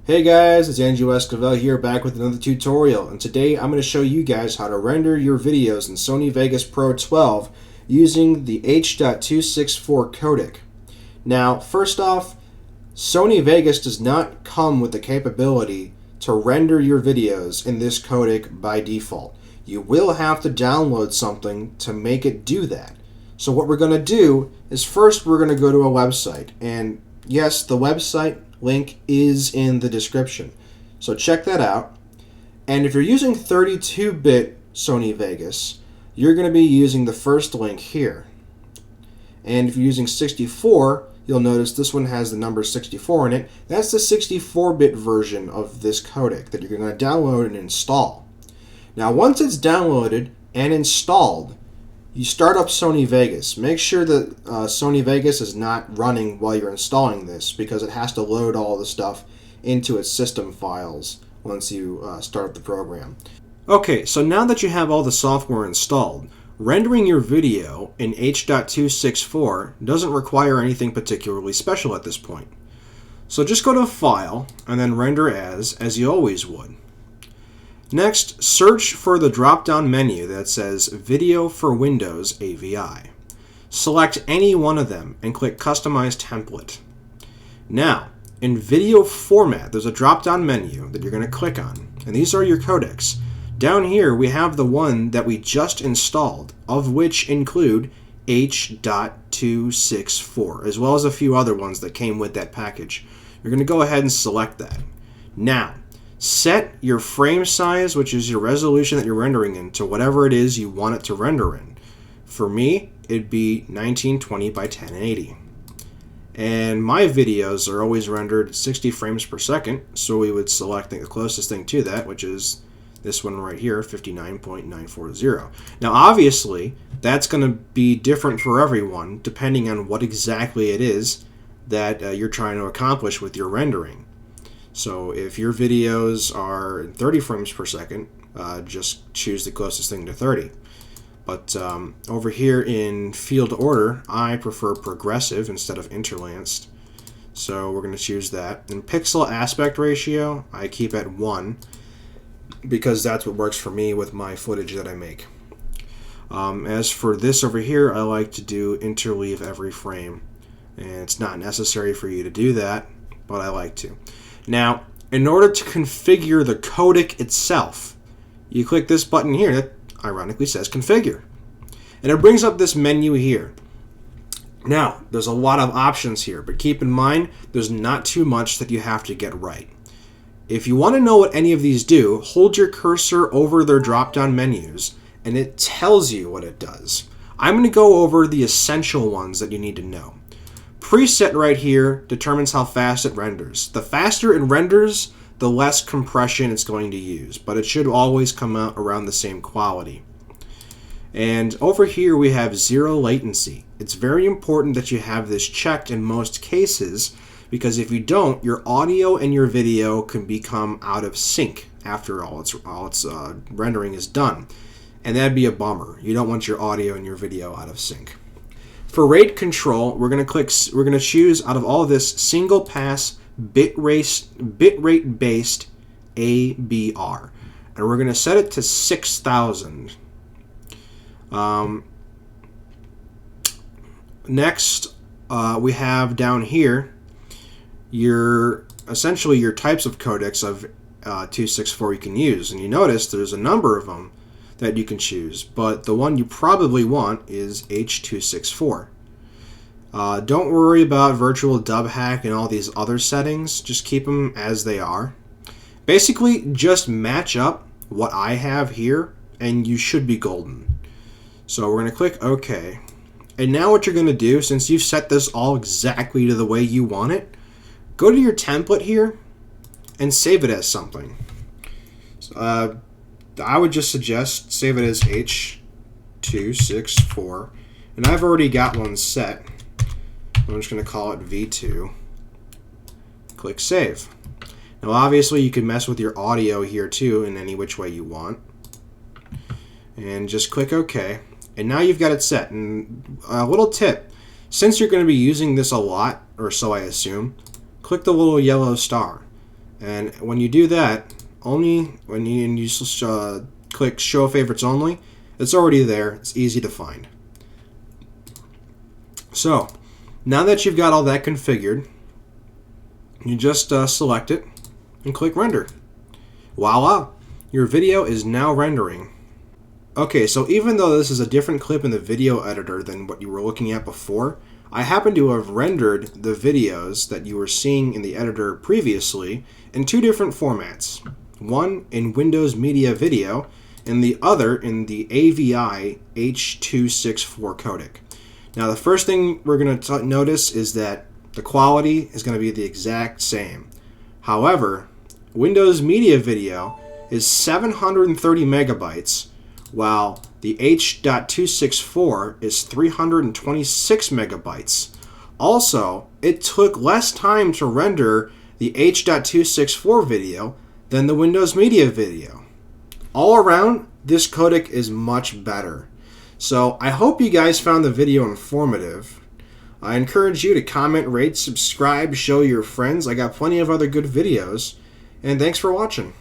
Hey guys, it's Andrew Esquivel here back with another tutorial, and today I'm going to show you guys how to render your videos in Sony Vegas Pro 12 using the H.264 codec. Now, first off, Sony Vegas does not come with the capability to render your videos in this codec by default. You will have to download something to make it do that. So what we're going to do is first we're going to go to a website, and yes, the website link is in the description. So check that out. And if you're using 32-bit Sony Vegas, you're going to be using the first link here. And if you're using 64, you'll notice this one has the number 64 in it. That's the 64-bit version of this codec that you're going to download and install. Now once it's downloaded and installed, you start up Sony Vegas. Make sure that Sony Vegas is not running while you're installing this, because it has to load all the stuff into its system files once you start up the program. Okay, so now that you have all the software installed, rendering your video in H.264 doesn't require anything particularly special at this point. So just go to File and then Render as you always would. Next, search for the drop-down menu that says Video for Windows AVI. Select any one of them and click Customize Template. Now, in video format, there's a drop-down menu that you're going to click on, and these are your codecs. Down here, we have the one that we just installed, of which include H.264, as well as a few other ones that came with that package. You're going to go ahead and select that. Now, set your frame size, which is your resolution that you're rendering in, to whatever it is you want it to render in. For me, it'd be 1920 by 1080. And my videos are always rendered 60 frames per second, so we would select the closest thing to that, which is this one right here, 59.940. Now obviously, that's going to be different for everyone, depending on what exactly it is that you're trying to accomplish with your rendering. So if your videos are 30 frames per second, just choose the closest thing to 30. But over here in field order, I prefer progressive instead of interlanced. So we're going to choose that. In pixel aspect ratio, I keep at 1 because that's what works for me with my footage that I make. As for this over here, I like to do interleave every frame. And it's not necessary for you to do that, but I like to. Now, in order to configure the codec itself, you click this button here that ironically says Configure. And it brings up this menu here. Now, there's a lot of options here, but keep in mind, there's not too much that you have to get right. If you want to know what any of these do, hold your cursor over their drop-down menus, and it tells you what it does. I'm going to go over the essential ones that you need to know. Preset right here determines how fast it renders. The faster it renders, the less compression it's going to use, but it should always come out around the same quality. And over here we have zero latency. It's very important that you have this checked in most cases, because if you don't, your audio and your video can become out of sync after all its rendering is done. And that'd be a bummer. You don't want your audio and your video out of sync. For rate control, we're going to choose out of all of this single pass bitrate based ABR, and we're going to set it to 6,000. Next, we have down here essentially your types of codecs of 264 you can use, and you notice there's a number of them that you can choose, but the one you probably want is H.264. Don't worry about virtual dub hack and all these other settings, just keep them as they are. Basically, just match up what I have here and you should be golden. So we're going to click OK. And now what you're going to do, since you've set this all exactly to the way you want it, go to your template here and save it as something. I would just suggest save it as H.264, and I've already got one set. I'm just going to call it V2. Click Save. Now obviously you can mess with your audio here too in any which way you want. And just click OK. And now you've got it set. And a little tip, since you're going to be using this a lot, or so I assume, click the little yellow star. And when you do that, only when you click Show Favorites Only, it's already there. It's easy to find. So, now that you've got all that configured, you just select it and click Render. Voila! Your video is now rendering. Okay, so even though this is a different clip in the video editor than what you were looking at before, I happen to have rendered the videos that you were seeing in the editor previously in two different formats. One in Windows Media Video, and the other in the AVI H.264 codec. Now the first thing we're going to notice is that the quality is going to be the exact same. However, Windows Media Video is 730 megabytes, while the H.264 is 326 megabytes. Also, it took less time to render the H.264 video than the Windows Media Video. All around, this codec is much better. So I hope you guys found the video informative. I encourage you to comment, rate, subscribe, show your friends. I got plenty of other good videos. And thanks for watching.